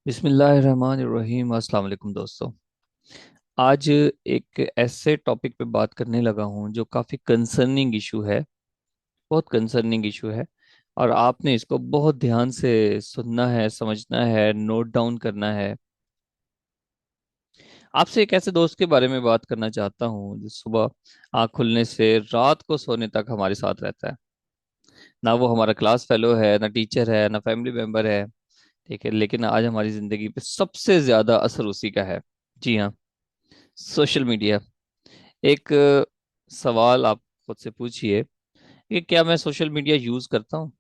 बिस्मिल्लाहिर्रहमानिर्रहीम। अस्सलाम वालेकुम दोस्तों। आज एक ऐसे टॉपिक पे बात करने लगा हूँ जो काफ़ी कंसर्निंग इशू है। बहुत कंसर्निंग इशू है और आपने इसको बहुत ध्यान से सुनना है, समझना है, नोट डाउन करना है। आपसे एक ऐसे दोस्त के बारे में बात करना चाहता हूँ जो सुबह आँख खुलने से रात को सोने तक हमारे साथ रहता है। ना वो हमारा क्लास फेलो है, ना टीचर है, ना फैमिली मेम्बर है। ठीक है, लेकिन आज हमारी जिंदगी पे सबसे ज्यादा असर उसी का है। जी हाँ, सोशल मीडिया। एक सवाल आप खुद से पूछिए कि क्या मैं सोशल मीडिया यूज करता हूँ?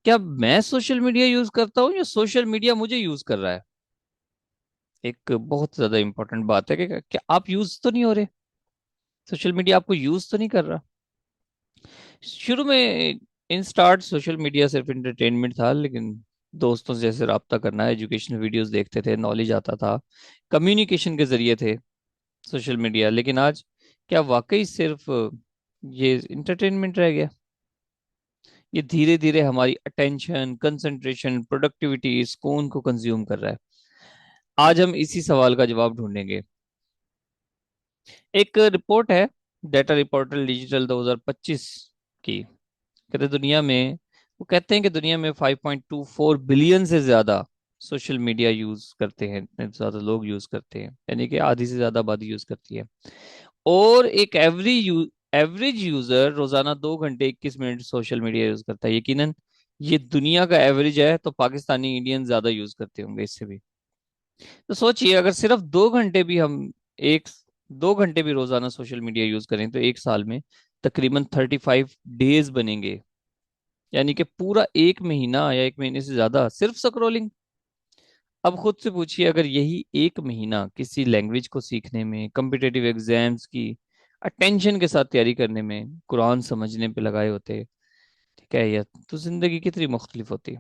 क्या मैं सोशल मीडिया यूज करता हूँ या सोशल मीडिया मुझे यूज कर रहा है? एक बहुत ज्यादा इंपॉर्टेंट बात है कि क्या आप यूज तो नहीं हो रहे? सोशल मीडिया आपको यूज तो नहीं कर रहा? शुरू में इन स्टार्ट सोशल मीडिया सिर्फ इंटरटेनमेंट था, लेकिन दोस्तों से जैसे रब्ता करना, एजुकेशन वीडियोस देखते थे, नॉलेज आता था, कम्युनिकेशन के जरिए थे सोशल मीडिया। लेकिन आज क्या वाकई सिर्फ ये इंटरटेनमेंट रह गया? ये धीरे धीरे हमारी अटेंशन, कंसंट्रेशन, प्रोडक्टिविटी, सुकून को कंज्यूम कर रहा है। आज हम इसी सवाल का जवाब ढूंढेंगे। एक रिपोर्ट है, डेटा रिपोर्टल डिजिटल 2025 की। कहते दुनिया में वो कहते हैं कि दुनिया में 5.24 बिलियन से ज्यादा सोशल मीडिया यूज करते हैं। इतने ज्यादा लोग यूज करते हैं, यानी कि आधी से ज्यादा आबादी यूज करती है। और एक एवरेज यूजर रोजाना 2 घंटे 21 मिनट सोशल मीडिया यूज करता है। यकीनन ये दुनिया का एवरेज है, तो पाकिस्तानी इंडियन ज्यादा यूज करते होंगे इससे भी। तो सोचिए, अगर सिर्फ 2 घंटे भी हम एक 2 घंटे भी रोजाना सोशल मीडिया यूज करें तो एक साल में तकरीबन 35 डेज बनेंगे। यानी कि पूरा एक महीना या एक महीने से ज्यादा सिर्फ स्क्रोलिंग। अब खुद से पूछिए, अगर यही एक महीना किसी लैंग्वेज को सीखने में, कम्पिटेटिव एग्जाम्स की अटेंशन के साथ तैयारी करने में, कुरान समझने पे लगाए होते, ठीक है, या तो जिंदगी कितनी मुख्तलिफ होती।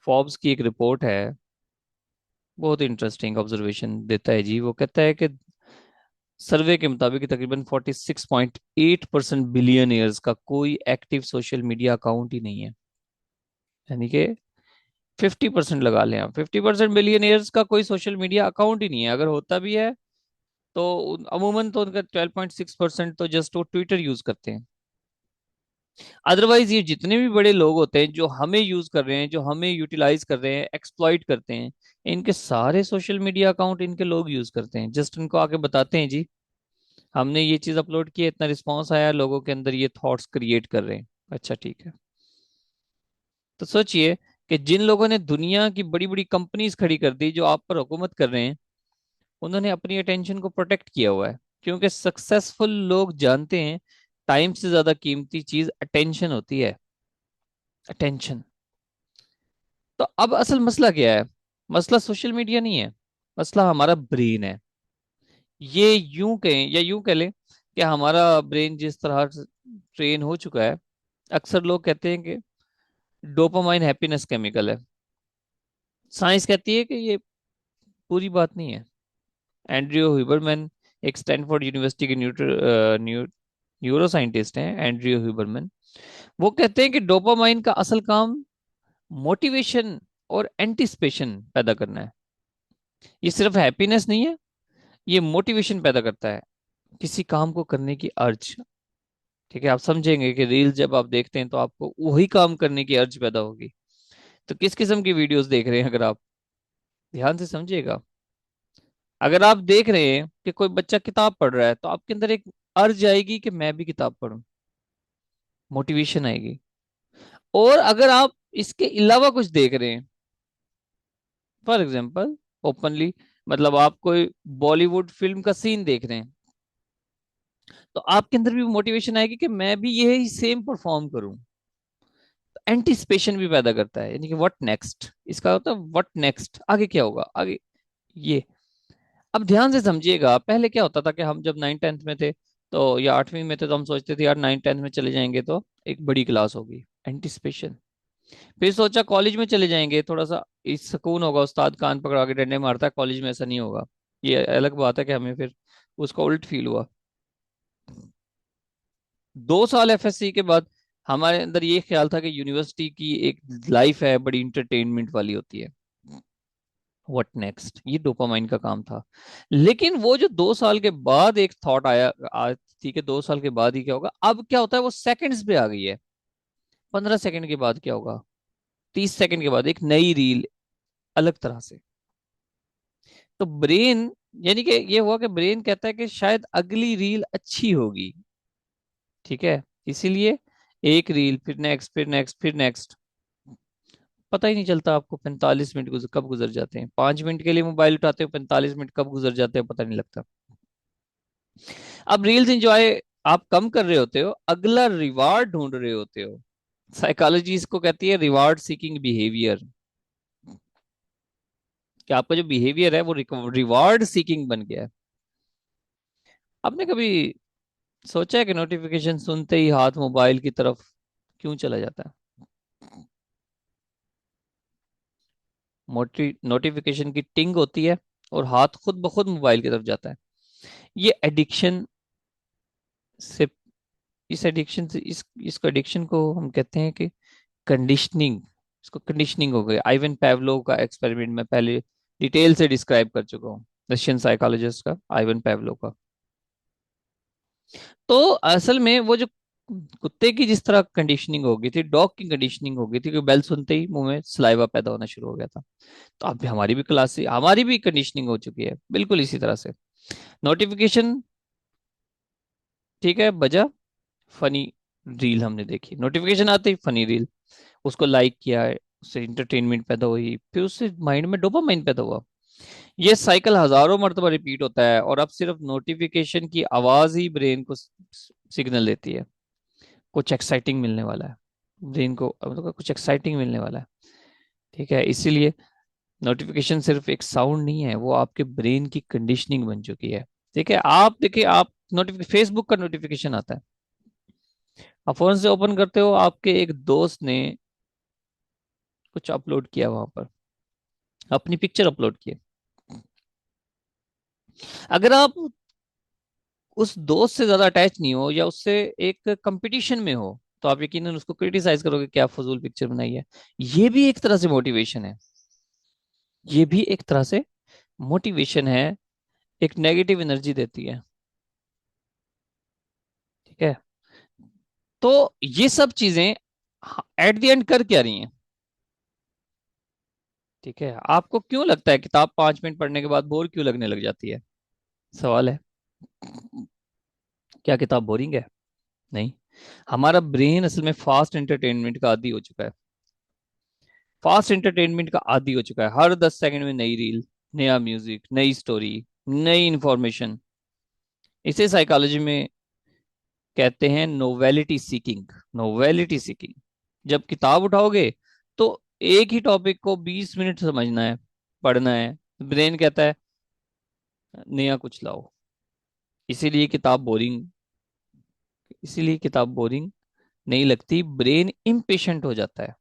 फोर्ब्स की एक रिपोर्ट है, बहुत इंटरेस्टिंग ऑब्जर्वेशन देता है जी। वो कहता है कि सर्वे के मुताबिक तकरीबन 46.8% बिलियनियर्स का कोई एक्टिव सोशल मीडिया अकाउंट ही नहीं है। यानी कि 50% लगा लें आप, 50% बिलियनियर्स का कोई सोशल मीडिया अकाउंट ही नहीं है। अगर होता भी है तो अमूमन तो उनका 12.6% तो जस्ट वो ट्विटर यूज करते हैं। अदरवाइज ये जितने भी बड़े लोग होते हैं जो हमें यूज कर रहे हैं, जो हमें यूटिलाइज कर रहे हैं, एक्सप्लॉइट करते हैं, इनके सारे सोशल मीडिया अकाउंट इनके लोग यूज करते हैं। जस्ट इनको आके बताते हैं जी, हमने ये चीज अपलोड की है, इतना रिस्पॉन्स आया, लोगों के अंदर ये थॉट्स क्रिएट कर रहे हैं। अच्छा ठीक है। तो सोचिए कि जिन लोगों ने दुनिया की बड़ी बड़ी कंपनीज खड़ी कर दी जो आप पर हुकूमत कर रहे हैं, उन्होंने अपनी अटेंशन को प्रोटेक्ट किया हुआ है। क्योंकि सक्सेसफुल लोग जानते हैं टाइम से ज्यादा कीमती चीज अटेंशन होती है। अटेंशन। तो अब असल मसला क्या है? मसला सोशल मीडिया नहीं है, मसला हमारा ब्रेन है। ये यूं कहें या यूं कह लें कि हमारा ब्रेन जिस तरह से ट्रेन हो चुका है। अक्सर लोग कहते हैं कि डोपामाइन हैप्पीनेस केमिकल है। साइंस कहती है कि ये पूरी बात नहीं है। एंड्रयू हुबरमैन, एक स्टैनफोर्ड यूनिवर्सिटी के न्यूरो साइंटिस्ट हैं, एंड्रयू हुबरमैन। वो कहते हैं कि डोपामाइन का असल काम मोटिवेशन और एंटिसिपेशन पैदा करना है। ये सिर्फ हैप्पीनेस नहीं है, ये मोटिवेशन पैदा करता है, किसी काम को करने की अर्ज। ठीक है, आप समझेंगे कि रील जब आप देखते हैं तो आपको वही काम करने की अर्ज पैदा होगी। तो किस किस्म की वीडियोस देख रहे हैं, अगर आप ध्यान से समझिएगा। अगर आप देख रहे हैं कि कोई बच्चा किताब पढ़ रहा है तो आपके अंदर एक अर्ज आएगी कि मैं भी किताब पढूं, मोटिवेशन आएगी। और अगर आप इसके अलावा कुछ देख रहे हैं, फॉर एग्जाम्पल ओपनली, मतलब आप कोई बॉलीवुड फिल्म का सीन देख रहे हैं, तो आपके अंदर भी मोटिवेशन आएगी कि मैं भी यही सेम परफॉर्म करूं। एंटिसिपेशन भी पैदा करता है, यानी कि व्हाट नेक्स्ट, इसका होता है व्हाट नेक्स्ट, आगे क्या होगा आगे। ये अब ध्यान से समझिएगा, पहले क्या होता था कि हम जब 9th 10th में थे तो या 8वीं में थे तो हम सोचते थे यार 9th 10th में चले जाएंगे तो एक बड़ी क्लास होगी, एंटिसिपेशन। फिर सोचा कॉलेज में चले जाएंगे, थोड़ा सा इस सुकून होगा, उस्ताद कान पकड़ा के डंडे मारता है, कॉलेज में ऐसा नहीं होगा। ये अलग बात है कि हमें फिर उसका उल्ट फील हुआ। 2 साल एफएससी के बाद हमारे अंदर ये ख्याल था कि यूनिवर्सिटी की एक लाइफ है बड़ी इंटरटेनमेंट वाली होती है। व्हाट नेक्स्ट, ये डोपामाइन का काम था। लेकिन वो जो 2 साल के बाद एक थॉट आया, ठीक है 2 साल के बाद ही क्या होगा, अब क्या होता है वो सेकंड्स पे आ गई है। 15 सेकंड के बाद क्या होगा, 30 सेकंड के बाद एक नई रील, अलग तरह से। तो ब्रेन, यानी कि ये हुआ कि ब्रेन कहता है कि शायद अगली रील अच्छी होगी। ठीक है, इसीलिए एक रील, फिर नेक्स्ट, फिर नेक्स्ट, फिर नेक्स्ट। पता ही नहीं चलता आपको 45 मिनट कब गुजर जाते हैं। 5 मिनट के लिए मोबाइल उठाते हो, 45 मिनट कब गुजर जाते हैं पता नहीं लगता। अब रील्स एंजॉय आप कम कर रहे होते हो, अगला रिवार्ड ढूंढ रहे होते हो। साइकोलॉजी इसको कहती है रिवार्ड सीकिंग बिहेवियर, कि आपका जो बिहेवियर है वो रिवार्ड सीकिंग बन गया है। आपने कभी सोचा है कि नोटिफिकेशन सुनते ही हाथ मोबाइल की तरफ क्यों चला जाता है? मोटी नोटिफिकेशन की टिंग होती है और हाथ खुद ब खुद मोबाइल की तरफ जाता है। ये एडिक्शन से, इस एडिक्शन से, इसको एडिक्शन को हम कहते हैं कि कंडीशनिंग। इसको कंडीशनिंग हो गई। आइवन पेवलोव का एक्सपेरिमेंट मैं पहले डिटेल से डिस्क्राइब कर चुका हूँ, रशियन साइकोलॉजिस्ट का, आइवन पेवलोव का। तो असल में वो जो कुत्ते की जिस तरह कंडीशनिंग हो गई थी, डॉग की कंडीशनिंग हो गई थी कि बेल सुनते ही मुंह में सलाइवा पैदा होना शुरू हो गया था। तो अब हमारी भी क्लास से हमारी भी कंडीशनिंग हो चुकी है बिल्कुल इसी तरह से। नोटिफिकेशन, ठीक है, बजा, फनी रील हमने देखी, नोटिफिकेशन आते ही फनी रील, उसको लाइक किया है, उससे इंटरटेनमेंट पैदा हुई, फिर उससे माइंड में डोपामाइन पैदा हुआ। ये साइकिल हजारों मर्तबा रिपीट होता है, और अब सिर्फ नोटिफिकेशन की आवाज ही ब्रेन को सिग्नल देती है कुछ एक्साइटिंग मिलने वाला है। ब्रेन को अब तो कुछ एक्साइटिंग मिलने वाला है। ठीक है, इसीलिए नोटिफिकेशन सिर्फ एक साउंड नहीं है, वो आपके ब्रेन की कंडीशनिंग बन चुकी है। ठीक है, आप देखिए, आप नोटिफिकेशन, फेसबुक का नोटिफिकेशन आता है, आप फोन से ओपन करते हो, आपके एक दोस्त ने कुछ अपलोड किया वहां पर, अपनी पिक्चर अपलोड की। अगर आप उस दोस्त से ज्यादा अटैच नहीं हो, या उससे एक कंपटीशन में हो, तो आप यकीनन उसको क्रिटिसाइज करोगे, क्या फजूल पिक्चर बनाई है। ये भी एक तरह से मोटिवेशन है, ये भी एक तरह से मोटिवेशन है, एक नेगेटिव एनर्जी देती है। ठीक है, तो ये सब चीजें एट द एंड कर क्या रही हैं? ठीक है, आपको क्यों लगता है किताब 5 मिनट पढ़ने के बाद बोर क्यों लगने लग जाती है? सवाल है, क्या किताब बोरिंग है? नहीं, हमारा ब्रेन असल में फास्ट एंटरटेनमेंट का आदी हो चुका है। फास्ट एंटरटेनमेंट का आदी हो चुका है, हर 10 सेकंड में नई रील, नया म्यूजिक, नई स्टोरी, नई इंफॉर्मेशन। इसे साइकोलॉजी में कहते हैं नोवेलिटी सीकिंग। नोवेलिटी सीकिंग, जब किताब उठाओगे तो एक ही टॉपिक को 20 मिनट समझना है, पढ़ना है, ब्रेन कहता है नया कुछ लाओ। इसीलिए किताब बोरिंग, इसीलिए किताब बोरिंग नहीं लगती, ब्रेन इम्पेशेंट हो जाता है।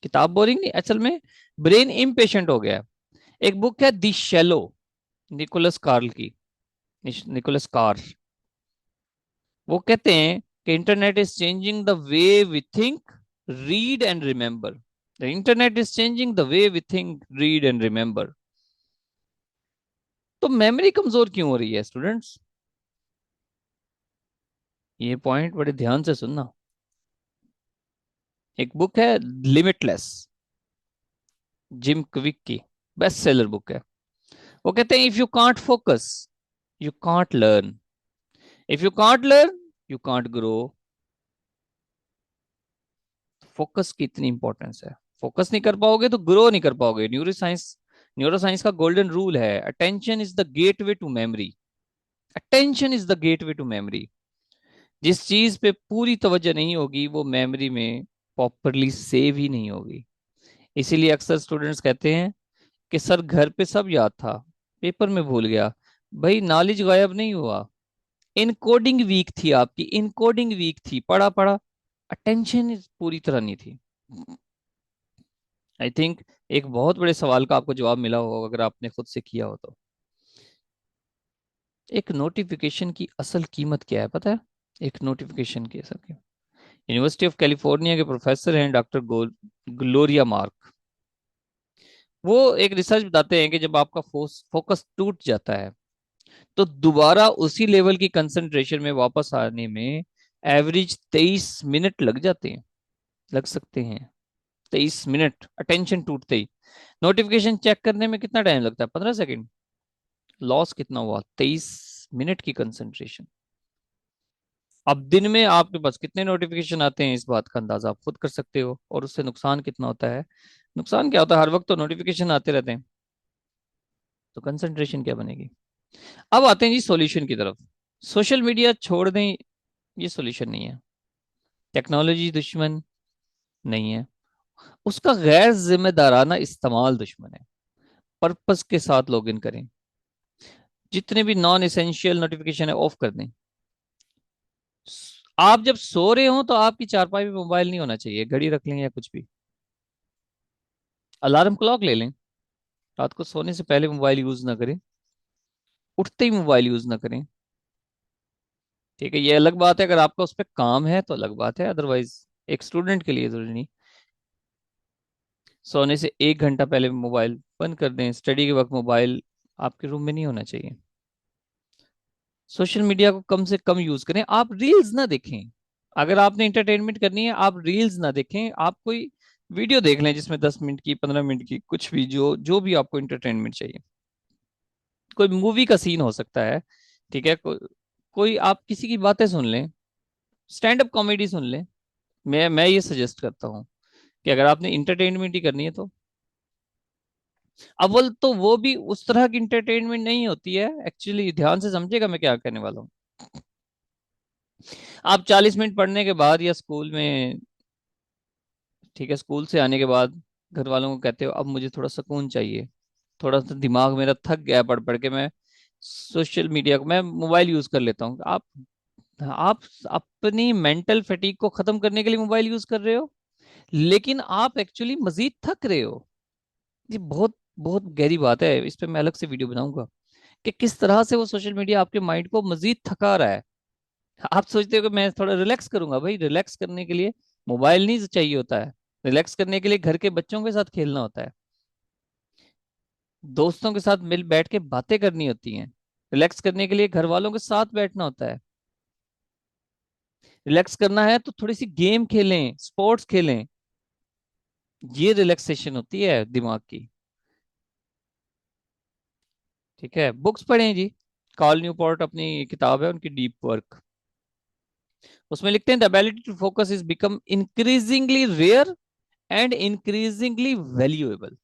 किताब बोरिंग नहीं, असल में ब्रेन इम्पेशेंट हो गया है। एक बुक है दी शेलो, निकोलस कार्ल की, निकोलस कार। वो कहते हैं कि internet is changing the way we think, read and remember. The internet is changing the way we think, read and remember. तो मेमोरी कमजोर क्यों हो रही है स्टूडेंट्स? ये पॉइंट बड़े ध्यान से सुनना। एक बुक है लिमिटलेस, जिम क्विक की, बेस्ट सेलर बुक है। वो कहते हैं if you can't focus, you can't learn, if you can't learn, you can't grow. Focus की इतनी इंपॉर्टेंस है, फोकस नहीं कर पाओगे तो ग्रो नहीं कर पाओगे। न्यूरोसाइंस का गोल्डन रूल है, attention is the gateway to memory. Attention is the gateway to memory. जिस चीज पे पूरी तवज्जो नहीं होगी वो मेमोरी में प्रॉपरली सेव ही नहीं होगी। इसीलिए अक्सर स्टूडेंट्स कहते हैं कि सर घर पे सब याद था, पेपर में भूल गया। भाई नॉलेज गायब नहीं हुआ, इनकोडिंग वीक थी आपकी, इनकोडिंग वीक थी, पढ़ा पढ़ा, अटेंशन पूरी तरह नहीं थी। आई थिंक एक बहुत बड़े सवाल का आपको जवाब मिला होगा अगर आपने खुद से किया हो तो। एक नोटिफिकेशन की असल कीमत क्या है पता है? एक नोटिफिकेशन की असल कीमत, यूनिवर्सिटी ऑफ कैलिफोर्निया के प्रोफेसर हैं डॉक्टर ग्लोरिया मार्क। वो एक रिसर्च बताते हैं कि जब आपका फोकस टूट जाता है तो दोबारा उसी लेवल की कंसंट्रेशन में वापस आने में एवरेज 23 मिनट लग जाते हैं, लग सकते हैं। 23 मिनट अटेंशन टूटते ही। नोटिफिकेशन चेक करने में कितना टाइम लगता है? 15 सेकेंड। लॉस कितना हुआ? 23 मिनट की कंसंट्रेशन। अब दिन में आपके पास कितने नोटिफिकेशन आते हैं, इस बात का अंदाजा आप खुद कर सकते हो, और उससे नुकसान कितना होता है। नुकसान क्या होता है? हर वक्त तो नोटिफिकेशन आते रहते हैं, तो कंसंट्रेशन क्या बनेगी। अब आते हैं जी सॉल्यूशन की तरफ। सोशल मीडिया छोड़ दें, ये सॉल्यूशन नहीं है। टेक्नोलॉजी दुश्मन नहीं है, उसका गैर जिम्मेदाराना इस्तेमाल दुश्मन है। पर्पस के साथ लॉगिन करें, जितने भी नॉन एसेंशियल नोटिफिकेशन है ऑफ कर दें। आप जब सो रहे हो तो आपकी चारपाई में मोबाइल नहीं होना चाहिए, घड़ी रख लें या कुछ भी। अलार्म क्लॉक ले लें, रात को सोने से पहले मोबाइल यूज ना करें, उठते ही मोबाइल यूज ना करें। ठीक है, ये अलग बात है, अगर आपका उस पर काम है तो अलग बात है, अदरवाइज एक स्टूडेंट के लिए जरूरी नहीं। सोने से 1 घंटा पहले मोबाइल बंद कर दें, स्टडी के वक्त मोबाइल आपके रूम में नहीं होना चाहिए। सोशल मीडिया को कम से कम यूज करें, आप रील्स ना देखें। अगर आपने इंटरटेनमेंट करनी है, आप रील्स ना देखें, आप कोई वीडियो देख लें जिसमें 10 मिनट की, 15 मिनट की, कुछ भी, जो जो भी आपको इंटरटेनमेंट चाहिए। कोई मूवी का सीन हो सकता है, ठीक है, कोई आप किसी की बातें सुन लें, स्टैंड अप कॉमेडी सुन लें। मैं ये सजेस्ट करता हूँ कि अगर आपने इंटरटेनमेंट ही करनी है तो। अव्वल तो वो भी उस तरह की इंटरटेनमेंट नहीं होती है एक्चुअली, ध्यान से समझेगा मैं क्या कहने वाला हूँ। आप 40 मिनट पढ़ने के बाद या स्कूल में, ठीक है, स्कूल से आने के बाद घर वालों को कहते हो अब मुझे थोड़ा सुकून चाहिए, थोड़ा सा दिमाग मेरा थक गया पढ़ पढ़ के, मैं सोशल मीडिया को, मैं मोबाइल यूज कर लेता हूँ। आप अपनी मेंटल फटीग को खत्म करने के लिए मोबाइल यूज कर रहे हो, लेकिन आप एक्चुअली मजीद थक रहे हो। ये बहुत बहुत गहरी बात है, इस पे मैं अलग से वीडियो बनाऊंगा कि किस तरह से वो सोशल मीडिया आपके माइंड को मजीद थका रहा है। आप सोचते हो कि मैं थोड़ा रिलैक्स करूंगा, भाई रिलैक्स करने के लिए मोबाइल नहीं चाहिए होता है। रिलैक्स करने के लिए घर के बच्चों के साथ खेलना होता है, दोस्तों के साथ मिल बैठ के बातें करनी होती हैं। रिलैक्स करने के लिए घर वालों के साथ बैठना होता है। रिलैक्स करना है तो थोड़ी सी गेम खेलें, स्पोर्ट्स खेलें, ये रिलैक्सेशन होती है दिमाग की। ठीक है, बुक्स पढ़ें जी। कार्ल न्यूपोर्ट अपनी किताब है उनकी डीप वर्क, उसमें लिखते हैं the ability to focus is become increasingly rare and increasingly valuable.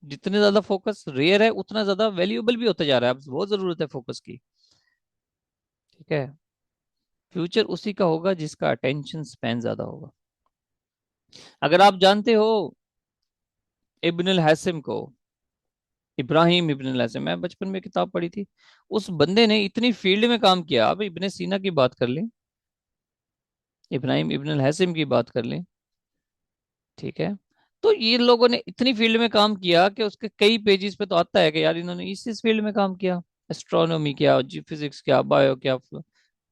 जितने ज्यादा फोकस रेयर है उतना ज्यादा वैल्यूएबल भी होता जा रहा है, अब बहुत जरूरत है फोकस की। ठीक है, फ्यूचर उसी का होगा जिसका अटेंशन स्पैन ज्यादा होगा। अगर आप जानते हो इब्न अल हासिम को, इब्राहिम इब्न अल हासिम, मैं बचपन में किताब पढ़ी थी, उस बंदे ने इतनी फील्ड में काम किया। अब इब्ने सीना की बात कर लें, इब्राहिम इब्न अल हासिम की बात कर लें, ठीक है, तो ये लोगों ने इतनी फील्ड में काम किया कि उसके कई पेजेस पे तो आता है कि यार इन्होंने इस फील्ड में काम किया, एस्ट्रोनॉमी किया, जी फिजिक्स क्या, बायो क्या,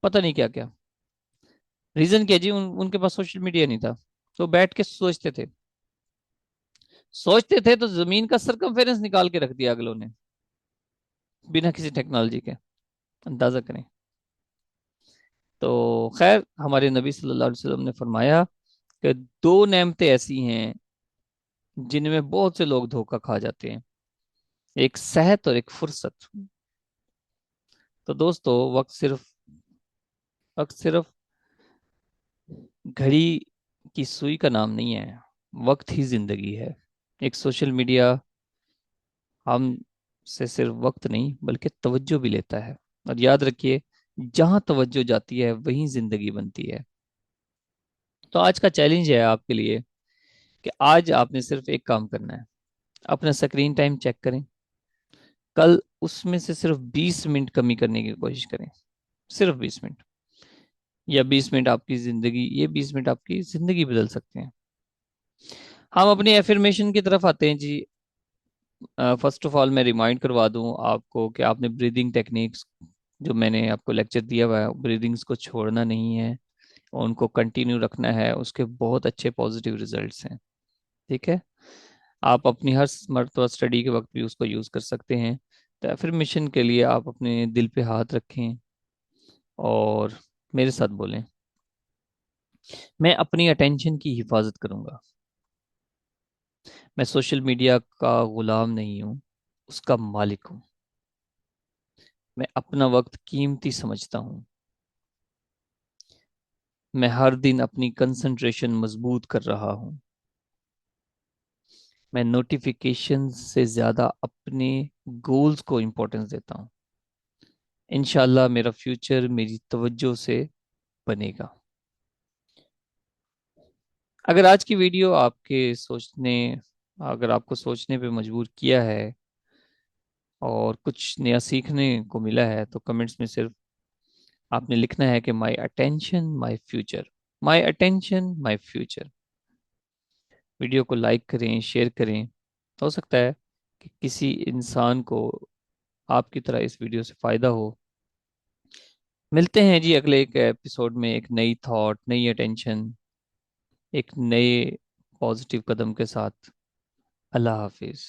पता नहीं क्या क्या। रीजन क्या जी, उनके पास सोशल मीडिया नहीं था, तो बैठ के सोचते थे। सोचते थे तो जमीन का सरकमफेरेंस निकाल के रख दिया अगलों ने, बिना किसी टेक्नोलॉजी के। अंदाजा करें। तो खैर, हमारे नबी सल्लल्लाहु अलैहि वसल्लम ने फरमाया कि दो नेमतें ऐसी हैं जिनमें बहुत से लोग धोखा खा जाते हैं, एक सेहत और एक फुर्सत। तो दोस्तों, वक्त सिर्फ घड़ी की सुई का नाम नहीं है, वक्त ही जिंदगी है। एक सोशल मीडिया हम से सिर्फ वक्त नहीं बल्कि तवज्जो भी लेता है। और याद रखिए, जहां तवज्जो जाती है वहीं जिंदगी बनती है। तो आज का चैलेंज है आपके लिए कि आज आपने सिर्फ एक काम करना है, अपना स्क्रीन टाइम चेक करें, कल उसमें से सिर्फ 20 मिनट कमी करने की कोशिश करें। सिर्फ 20 मिनट, या 20 मिनट आपकी जिंदगी, ये 20 मिनट आपकी जिंदगी बदल सकते हैं। हम अपनी एफर्मेशन की तरफ आते हैं जी। फर्स्ट ऑफ ऑल मैं रिमाइंड करवा दूं आपको कि आपने ब्रीदिंग टेक्निक्स, जो मैंने आपको लेक्चर दिया हुआ है, ब्रीदिंग्स को छोड़ना नहीं है, उनको कंटिन्यू रखना है, उसके बहुत अच्छे पॉजिटिव रिजल्ट्स हैं। ठीक है। आप अपनी हर मर्तबा स्टडी के वक्त भी उसको यूज़ कर सकते हैं। तो एफर्मेशन के लिए आप अपने दिल पे हाथ रखें और मेरे साथ बोलें, मैं अपनी अटेंशन की हिफाजत करूंगा। मैं सोशल मीडिया का गुलाम नहीं हूँ, उसका मालिक हूँ। मैं अपना वक्त कीमती समझता हूँ। मैं हर दिन अपनी कंसंट्रेशन मजबूत कर रहा हूँ। मैं नोटिफिकेशन से ज़्यादा अपने गोल्स को इम्पोर्टेंस देता हूँ। इंशाल्लाह मेरा फ्यूचर मेरी तवज्जो से बनेगा। अगर आज की वीडियो अगर आपको सोचने पे मजबूर किया है और कुछ नया सीखने को मिला है, तो कमेंट्स में सिर्फ आपने लिखना है कि my attention my future, my attention my future. Video को लाइक करें, शेयर करें। हो सकता है कि किसी इंसान को आपकी तरह इस वीडियो से फायदा हो। मिलते हैं जी अगले एक एपिसोड में, एक नई थॉट, नई अटेंशन, एक नए पॉजिटिव कदम के साथ। अल्लाह हाफिज।